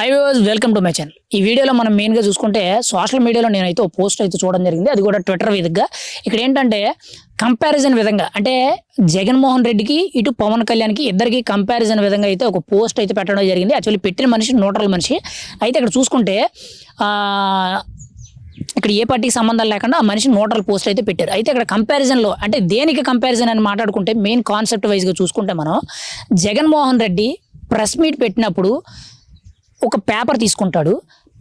High viewers, welcome to my channel. ఈ వీడియోలో మనం మెయిన్గా చూసుకుంటే సోషల్ మీడియాలో నేనైతే ఒక పోస్ట్ అయితే చూడడం జరిగింది. అది కూడా ట్విట్టర్ వేదికగా. ఇక్కడ ఏంటంటే కంపారిజన్ విధంగా, అంటే జగన్మోహన్ రెడ్డికి ఇటు పవన్ కళ్యాణ్కి ఇద్దరికి కంపారిజన్ విధంగా అయితే ఒక పోస్ట్ అయితే పెట్టడం జరిగింది. యాక్చువల్లీ పెట్టిన మనిషి న్యూట్రల్ మనిషి. అయితే ఇక్కడ చూసుకుంటే ఇక్కడ ఏ పార్టీకి సంబంధం లేకుండా ఆ మనిషి న్యూట్రల్ పోస్ట్ అయితే పెట్టారు. అయితే ఇక్కడ కంపారిజన్లో అంటే దేనికి కంపారిజన్ అని మాట్లాడుకుంటే మెయిన్ కాన్సెప్ట్ వైజ్గా చూసుకుంటే మనం జగన్మోహన్ రెడ్డి ప్రెస్ మీట్ పెట్టినప్పుడు ఒక పేపర్ తీసుకుంటాడు.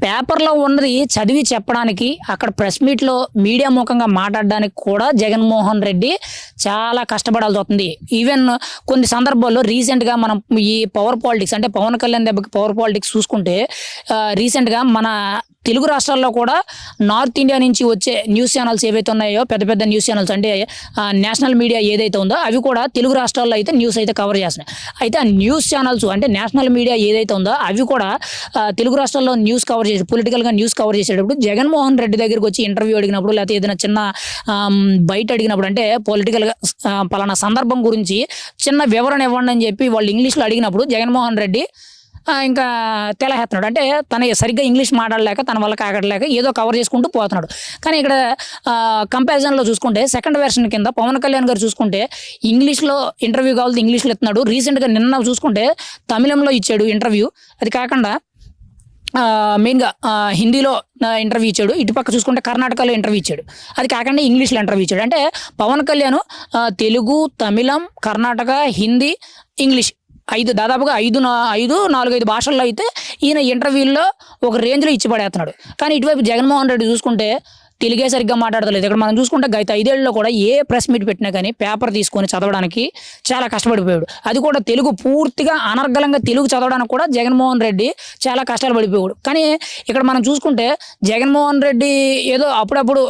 పేపర్లో ఉన్నది చదివి చెప్పడానికి, అక్కడ ప్రెస్ మీట్లో మీడియా ముఖంగా మాట్లాడడానికి కూడా జగన్మోహన్ రెడ్డి చాలా కష్టపడాల్సి వస్తుంది. ఈవెన్ కొన్ని సందర్భాల్లో రీసెంట్గా మనం ఈ పవర్ పాలిటిక్స్ అంటే పవన్ కళ్యాణ్ దెబ్బకి పవర్ పాలిటిక్స్ చూసుకుంటే రీసెంట్గా మన తెలుగు రాష్ట్రాల్లో కూడా నార్త్ ఇండియా నుంచి వచ్చే న్యూస్ ఛానల్స్ ఏవైతే ఉన్నాయో, పెద్ద పెద్ద న్యూస్ ఛానల్స్ అంటే నేషనల్ మీడియా ఏదైతే ఉందో అవి కూడా తెలుగు రాష్ట్రాల్లో అయితే న్యూస్ అయితే కవర్ చేస్తున్నాయి. అయితే ఆ న్యూస్ ఛానల్స్ అంటే నేషనల్ మీడియా ఏదైతే ఉందో అవి కూడా తెలుగు రాష్ట్రాల్లో న్యూస్ కవర్ చేసి పొలిటికల్గా న్యూస్ కవర్ చేసేటప్పుడు జగన్మోహన్ రెడ్డి దగ్గరికి వచ్చి ఇంటర్వ్యూ అడిగినప్పుడు, లేకపోతే ఏదైనా చిన్న బయట అడిగినప్పుడు, అంటే పొలిటికల్గా పలానా సందర్భం గురించి చిన్న వివరణ ఇవ్వండి అని చెప్పి వాళ్ళు ఇంగ్లీష్లో అడిగినప్పుడు జగన్మోహన్ రెడ్డి ఇంకా తెలహేస్తున్నాడు. అంటే తన సరిగ్గా ఇంగ్లీష్ మాట్లాడలేక, తన వల్ల కాగడలేక ఏదో కవర్ చేసుకుంటూ పోతున్నాడు. కానీ ఇక్కడ కంపారిజన్లో చూసుకుంటే సెకండ్ వెర్షన్ కింద పవన్ కళ్యాణ్ గారు చూసుకుంటే ఇంగ్లీష్లో ఇంటర్వ్యూ కావాలి, ఇంగ్లీష్లో ఇస్తున్నాడు. రీసెంట్గా నిన్న చూసుకుంటే తమిళంలో ఇచ్చాడు ఇంటర్వ్యూ. అది కాకుండా మెయిన్గా హిందీలో ఇంటర్వ్యూ ఇచ్చాడు. ఇటుపక్క చూసుకుంటే కర్ణాటకలో ఇంటర్వ్యూ ఇచ్చాడు. అది కాకుండా ఇంగ్లీష్లో ఇంటర్వ్యూ ఇచ్చాడు. అంటే పవన్ కళ్యాణ్ తెలుగు, తమిళం, కర్ణాటక, హిందీ, ఇంగ్లీష్ దాదాపుగా 4-5 భాషల్లో అయితే ఈయన ఇంటర్వ్యూల్లో ఒక రేంజ్లో ఇచ్చి పడేస్తున్నాడు. కానీ ఇటువైపు జగన్మోహన్ రెడ్డి చూసుకుంటే తెలుగే సరిగ్గా మాట్లాడలేదు. ఇక్కడ మనం చూసుకుంటే గత 5 ఏళ్లలో కూడా ఏ ప్రెస్ మీట్ పెట్టినా కానీ పేపర్ తీసుకొని చదవడానికి చాలా కష్టపడిపోయాడు. అది కూడా తెలుగు పూర్తిగా అనర్గళంగా తెలుగు చదవడానికి కూడా జగన్మోహన్ రెడ్డి చాలా కష్టాలు పడిపోయాడు. కానీ ఇక్కడ మనం చూసుకుంటే జగన్మోహన్ రెడ్డి ఏదో అప్పుడప్పుడు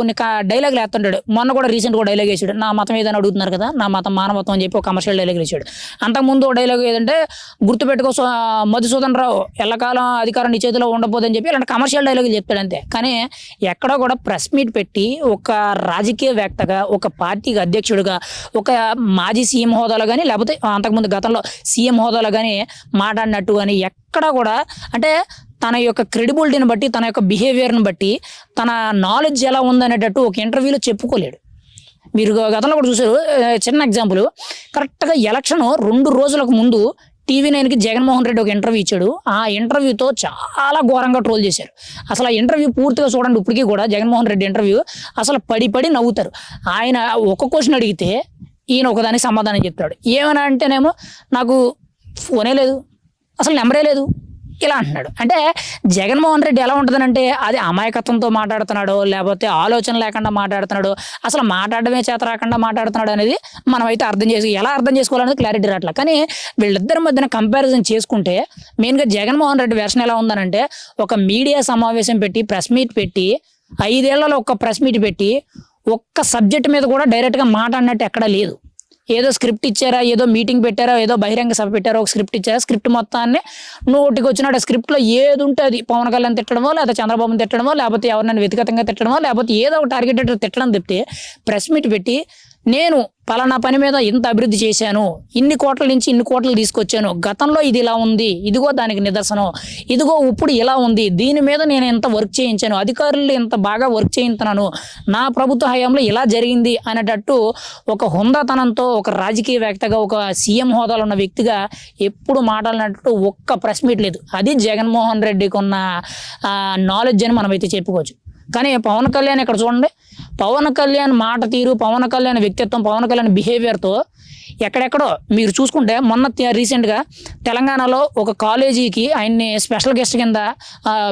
కొన్ని డైలాగులు వేస్తుంటాడు. మొన్న కూడా రీసెంట్గా డైలాగ్ వేసాడు, నా మతం ఏదైనా అడుగుతున్నారు కదా, నా మతం మానవత్వం అని చెప్పి ఒక కమర్షియల్ డైలాగ్ వేసాడు. అంతకుముందు డైలాగ్ ఏదంటే గుర్తుపెట్టుకో మధుసూదన్ రావు ఎల్లకాలం అధికారం నీ చేతిలో ఉండబోదని చెప్పి ఇలాంటి కమర్షియల్ డైలాగులు చెప్తాడు అంతే. కానీ ఎక్కడో కూడా ప్రెస్ మీట్ పెట్టి ఒక రాజకీయవేత్తగా, ఒక పార్టీకి అధ్యక్షుడిగా, ఒక మాజీ సీఎం హోదాలో కానీ, లేకపోతే అంతకుముందు గతంలో సీఎం హోదాలో కానీ మాట్లాడినట్టు కానీ ఎక్కడా కూడా, అంటే తన యొక్క క్రెడిబిలిటీని బట్టి, తన యొక్క బిహేవియర్ని బట్టి, తన నాలెడ్జ్ ఎలా ఉందనేటట్టు ఒక ఇంటర్వ్యూలో చెప్పుకోలేడు. మీరు గతంలో కూడా చూసారు. చిన్న ఎగ్జాంపుల్, కరెక్ట్గా ఎలక్షన్ 2 రోజులకు ముందు TV9కి జగన్మోహన్ రెడ్డి ఒక ఇంటర్వ్యూ ఇచ్చాడు. ఆ ఇంటర్వ్యూతో చాలా ఘోరంగా ట్రోల్ చేశారు. అసలు ఆ ఇంటర్వ్యూ పూర్తిగా చూడండి. ఇప్పటికీ కూడా జగన్మోహన్ రెడ్డి ఇంటర్వ్యూ అసలు పడి నవ్వుతారు. ఆయన ఒక క్వశ్చన్ అడిగితే ఈయన ఒకదానికి సమాధానం చెప్తాడు. ఏమైనా అంటేనేమో నాకు ఫోనే లేదు, అసలు నెంబరే లేదు, ఇలా అంటున్నాడు. అంటే జగన్మోహన్ రెడ్డి ఎలా ఉంటుందనంటే అది అమాయకత్వంతో మాట్లాడుతున్నాడో, లేకపోతే ఆలోచన లేకుండా మాట్లాడుతున్నాడో, అసలు మాట్లాడమే చేత రాకుండా మాట్లాడుతున్నాడు అనేది మనం అయితే ఎలా అర్థం చేసుకోవాలనేది క్లారిటీ రావట్లా. కానీ వీళ్ళిద్దరి మధ్యన కంపారిజన్ చేసుకుంటే మెయిన్గా జగన్మోహన్ రెడ్డి వెర్షన్ ఎలా ఉందనంటే, ఒక మీడియా సమావేశం పెట్టి, ప్రెస్ మీట్ పెట్టి, 5 ఏళ్లలో ఒక ప్రెస్ మీట్ పెట్టి ఒక్క సబ్జెక్ట్ మీద కూడా డైరెక్ట్గా మాట్లాడినట్టు ఎక్కడా లేదు. ఏదో స్క్రిప్ట్ ఇచ్చారా, ఏదో మీటింగ్ పెట్టారా, ఏదో బహిరంగ సభ పెట్టారా, ఒక స్క్రిప్ట్ ఇచ్చారా, స్క్రిప్ట్ మొత్తాన్ని నోటికి వచ్చినట్టు స్క్రిప్ట్లో ఏది ఉంటే అది పవన్ కళ్యాణ్ తిట్టడమో, లేకపోతే చంద్రబాబుని తిట్టడమో, లేకపోతే ఎవరినైనా వ్యక్తిగతంగా తిట్టడమో, లేకపోతే ఏదో ఒక టార్గెటెడ్ తిట్టడం తప్పితే ప్రెస్ మీట్ పెట్టి నేను పలానా పని మీద ఇంత అభివృద్ధి చేశాను, ఇన్ని కోట్ల నుంచి ఇన్ని కోట్లు తీసుకొచ్చాను, గతంలో ఇది ఇలా ఉంది, ఇదిగో దానికి నిదర్శనం, ఇదిగో ఇప్పుడు ఇలా ఉంది, దీని మీద నేను ఎంత వర్క్ చేయించాను, అధికారులు ఎంత బాగా వర్క్ చేయించున్నాను, నా ప్రభుత్వ హయాంలో ఇలా జరిగింది అనేటట్టు ఒక హుందాతనంతో, ఒక రాజకీయవేత్తగా, ఒక సీఎం హోదాలో ఉన్న వ్యక్తిగా ఎప్పుడు మాట్లాడినట్టు ఒక్క ప్రెస్ మీట్ లేదు. అది జగన్మోహన్ రెడ్డికి ఉన్న నాలెడ్జ్ అని మనమైతే చెప్పుకోవచ్చు. కానీ పవన్ కళ్యాణ్ ఇక్కడ చూడండి, పవన్ కళ్యాణ్ మాట తీరు, పవన్ కళ్యాణ్ వ్యక్తిత్వం, పవన్ కళ్యాణ్ బిహేవియర్తో ఎక్కడెక్కడో మీరు చూసుకుంటే మొన్న రీసెంట్గా తెలంగాణలో ఒక కాలేజీకి ఆయన్ని స్పెషల్ గెస్ట్ కింద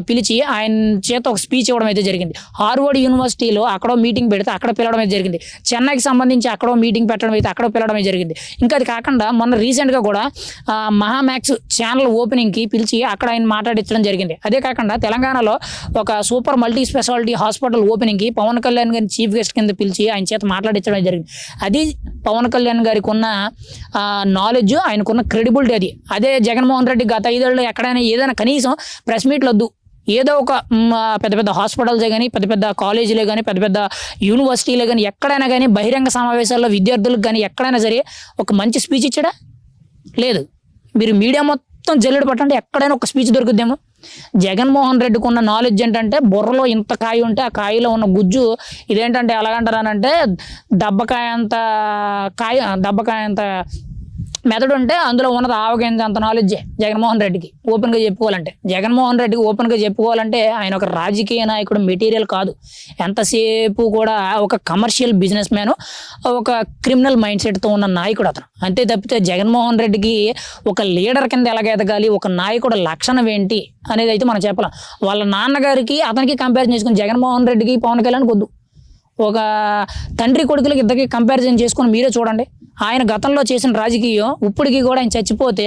పిలిచి ఆయన చేత ఒక స్పీచ్ ఇవ్వడం అయితే జరిగింది. హార్వర్డ్ యూనివర్సిటీలో అక్కడో మీటింగ్ పెడితే అక్కడ పిలవడం అయితే జరిగింది. చెన్నైకి సంబంధించి అక్కడో మీటింగ్ పెట్టడం అయితే అక్కడ పిలవడం అయితే జరిగింది. ఇంకా అది కాకుండా మొన్న రీసెంట్గా కూడా మహామ్యాక్స్ ఛానల్ ఓపెనింగ్కి పిలిచి అక్కడ ఆయన మాట్లాడించడం జరిగింది. అదే కాకుండా తెలంగాణలో ఒక సూపర్ మల్టీ స్పెషాలిటీ హాస్పిటల్ ఓపెనింగ్కి పవన్ కళ్యాణ్ గారిని చీఫ్ గెస్ట్ కింద పిలిచి ఆయన చేత మాట్లాడించడం జరిగింది. అది పవన్ కళ్యాణ్ గారికి ఉన్న నాలెడ్జ్, ఆయనకున్న క్రెడిబిలిటీ. అదే జగన్మోహన్ రెడ్డి గత 5 ఏళ్ళు ఎక్కడైనా ఏదైనా కనీసం ప్రెస్ మీట్లు వద్దు, ఏదో ఒక పెద్ద పెద్ద హాస్పిటల్సే కానీ, పెద్ద పెద్ద కాలేజీలే కానీ, పెద్ద పెద్ద యూనివర్సిటీలే కానీ, ఎక్కడైనా కానీ బహిరంగ సమావేశాల్లో విద్యార్థులకు కానీ ఎక్కడైనా సరే ఒక మంచి స్పీచ్ ఇచ్చాడా? లేదు. మీరు మీడియా మొత్తం జల్లెడ పట్టండి ఎక్కడైనా ఒక స్పీచ్ దొరుకుద్దేమో. జగన్మోహన్ రెడ్డికి ఉన్న నాలెడ్జ్ ఏంటంటే బుర్రలో ఇంత కాయ ఉంటే ఆ కాయలో ఉన్న గుజ్జు ఇదేంటంటే ఎలాగంటారనంటే దబ్బకాయ అంత మెదడు ఉంటే అందులో ఉన్నది ఆవగింజ అంత నాలెడ్జే జగన్మోహన్ రెడ్డికి. ఓపెన్గా చెప్పుకోవాలంటే ఆయన ఒక రాజకీయ నాయకుడు మెటీరియల్ కాదు, ఎంతసేపు కూడా ఒక కమర్షియల్ బిజినెస్ మ్యాన్, ఒక క్రిమినల్ మైండ్ సెట్తో ఉన్న నాయకుడు అతను. అంతే తప్పితే జగన్మోహన్ రెడ్డికి ఒక లీడర్ కింద ఎలాగ ఎదగాలి, ఒక నాయకుడు లక్షణం ఏంటి అనేది అయితే మనం చెప్పలేం. వాళ్ళ నాన్నగారికి అతనికి కంపేర్ చేసుకుని జగన్మోహన్ రెడ్డికి పవన్ కళ్యాణ్ కొద్దు. ఒక తండ్రి కొడుకులకి ఇద్దరికి కంపారిజన్ చేసుకుని మీరే చూడండి. ఆయన గతంలో చేసిన రాజకీయం ఇప్పటికీ కూడా ఆయన చచ్చిపోతే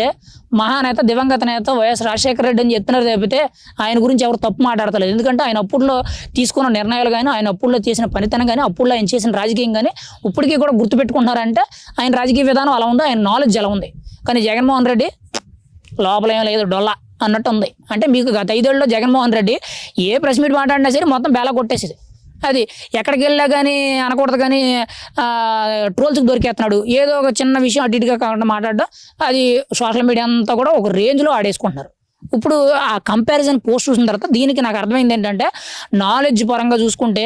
మహానేత దివంగత నేత వైఎస్ రాజశేఖర రెడ్డి అని చెప్తున్నారు తప్పితే ఆయన గురించి ఎవరు తప్పు మాట్లాడతలేదు. ఎందుకంటే ఆయన అప్పుడులో తీసుకున్న నిర్ణయాలు కానీ, ఆయన అప్పుడులో చేసిన పనితనం కానీ, అప్పుడులో ఆయన చేసిన రాజకీయం కానీ ఇప్పటికీ కూడా గుర్తుపెట్టుకుంటున్నారంటే ఆయన రాజకీయ విధానం అలా ఉంది, ఆయన నాలెడ్జ్ ఎలా ఉంది. కానీ జగన్మోహన్ రెడ్డి లోపల ఏం లేదు, డొల్లా అన్నట్టు ఉంది. అంటే మీకు గత 5 ఏళ్ళలో జగన్మోహన్ రెడ్డి ఏ ప్రెస్ మీట్ మాట్లాడినా సరే మొత్తం బేలా కొట్టేసేది. అది ఎక్కడికి వెళ్ళా కానీ అనకూడదు కానీ ట్రోల్స్కి దొరికేస్తున్నాడు. ఏదో ఒక చిన్న విషయం అటు ఇటుగా కాకుండా మాట్లాడడం, అది సోషల్ మీడియా అంతా కూడా ఒక రేంజ్లో ఆడేసుకుంటున్నారు. ఇప్పుడు ఆ కంపారిజన్ పోస్ట్ చూసిన తర్వాత దీనికి నాకు అర్థమైంది ఏంటంటే, నాలెడ్జ్ పరంగా చూసుకుంటే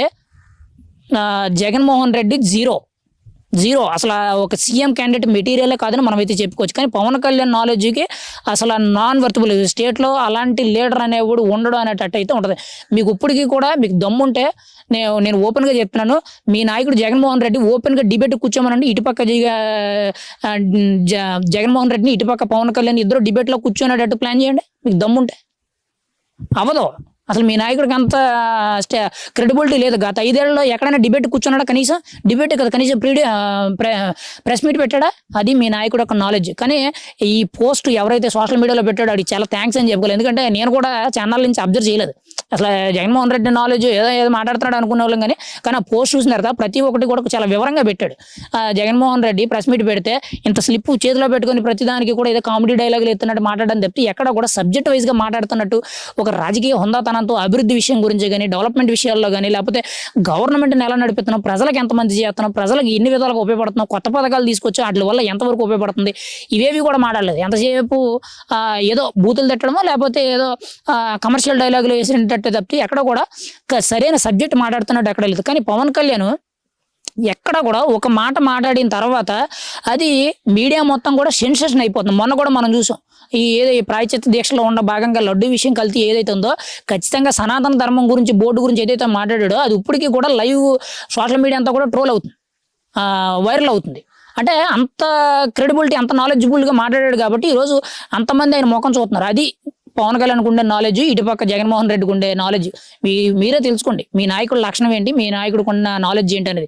జగన్మోహన్ రెడ్డి జీరో అసలు ఒక సీఎం క్యాండిడేట్ మెటీరియలే కాదని మనం అయితే చెప్పుకోవచ్చు. కానీ పవన్ కళ్యాణ్ నాలెడ్జ్కి అసలు నాన్ వర్తబుల్. స్టేట్లో అలాంటి లీడర్ అనేవాడు ఉండడం అనేటట్టు అయితే ఉంటుంది. మీకు ఇప్పటికీ కూడా మీకు దమ్ముంటే నేను ఓపెన్గా చెప్తున్నాను, మీ నాయకుడు జగన్మోహన్ రెడ్డి ఓపెన్గా డిబేట్ కూర్చోమనండి. ఇటుపక్క జగన్మోహన్ రెడ్డిని, ఇటుపక్క పవన్ కళ్యాణ్ ఇద్దరు డిబేట్లో కూర్చోనేటట్టు ప్లాన్ చేయండి. మీకు దమ్ముంటే అవ్వదు. అసలు మీ నాయకుడికి అంత క్రెడిబిలిటీ లేదు. గత 5 ఏళ్లలో ఎక్కడైనా డిబేట్ కూర్చున్నాడా? కనీసం డిబేట్ కదా, కనీసం ప్రెస్ మీట్ పెట్టాడా? అది మీ నాయకుడు యొక్క నాలెడ్జ్. కానీ ఈ పోస్ట్ ఎవరైతే సోషల్ మీడియాలో పెట్టాడో అది చాలా థ్యాంక్స్ అని చెప్పుకోలేదు. ఎందుకంటే నేను కూడా ఛానల్ నుంచి అబ్జర్వ్ చేయలేదు. అసలు జగన్మోహన్ రెడ్డి నాలెడ్జ్ ఏదో మాట్లాడుతున్నాడు అనుకునే వాళ్ళం. కానీ ఆ పోస్ట్ చూసిన తర్వాత ప్రతి ఒక్కటి కూడా చాలా వివరంగా పెట్టాడు. జగన్మోహన్ రెడ్డి ప్రెస్ మీట్ పెడితే ఇంత స్లిప్ చేతిలో పెట్టుకుని ప్రతిదానికి కూడా ఏదో కామెడీ డైలాగులు ఎత్తున్నట్టు మాట్లాడడం తప్పితే ఎక్కడ కూడా సబ్జెక్ట్ వైజ్గా మాట్లాడుతున్నట్టు, ఒక రాజకీయ హోందాతనంతో అభివృద్ధి విషయం గురించి కానీ, డెవలప్మెంట్ విషయాల్లో కానీ, లేకపోతే గవర్నమెంట్ని ఎలా నడిపిస్తున్నాం, ప్రజలకు ఎంతమంది చేస్తున్నాం, ప్రజలకు ఎన్ని విధాలుగా ఉపయోగపడుతున్నాం, కొత్త పథకాలు తీసుకొచ్చి వాటి వల్ల ఎంతవరకు ఉపయోగపడుతుంది, ఇవేవి కూడా మాట్లాడలేదు. ఎంతసేపు ఏదో బూతులు తిట్టడమో లేకపోతే ఏదో కమర్షియల్ డైలాగులు వేసినట్టు తప్పితే ఎక్కడ కూడా సరైన సబ్జెక్ట్ మాట్లాడుతున్నట్టు ఎక్కడ లేదు. కానీ పవన్ కళ్యాణ్ ఎక్కడ కూడా ఒక మాట మాట్లాడిన తర్వాత అది మీడియా మొత్తం కూడా సెన్సేషన్ అయిపోతుంది. మొన్న కూడా మనం చూసాం, ఈ ప్రాయశ్చిత్త దీక్షలో ఉన్న భాగంగా లడ్డు విషయం కల్తీ ఏదైతే ఉందో, ఖచ్చితంగా సనాతన ధర్మం గురించి, బోర్డు గురించి ఏదైతే మాట్లాడాడో అది ఇప్పటికీ కూడా లైవ్ సోషల్ మీడియా అంతా కూడా ట్రోల్ అవుతుంది, వైరల్ అవుతుంది. అంటే అంత క్రెడిబిలిటీ, అంత నాలెడ్జిబుల్గా మాట్లాడాడు కాబట్టి ఈరోజు అంతమంది ఆయన ముఖం చూస్తున్నారు. అది పవన్ కళ్యాణ్కి ఉండే నాలెడ్జ్, ఇటుపక్క జగన్మోహన్ రెడ్డికి ఉండే నాలెడ్జ్. మీరే తెలుసుకోండి, మీ నాయకుడు లక్షణం ఏంటి, మీ నాయకుడికి ఉన్న నాలెడ్జ్ ఏంటి అనేది.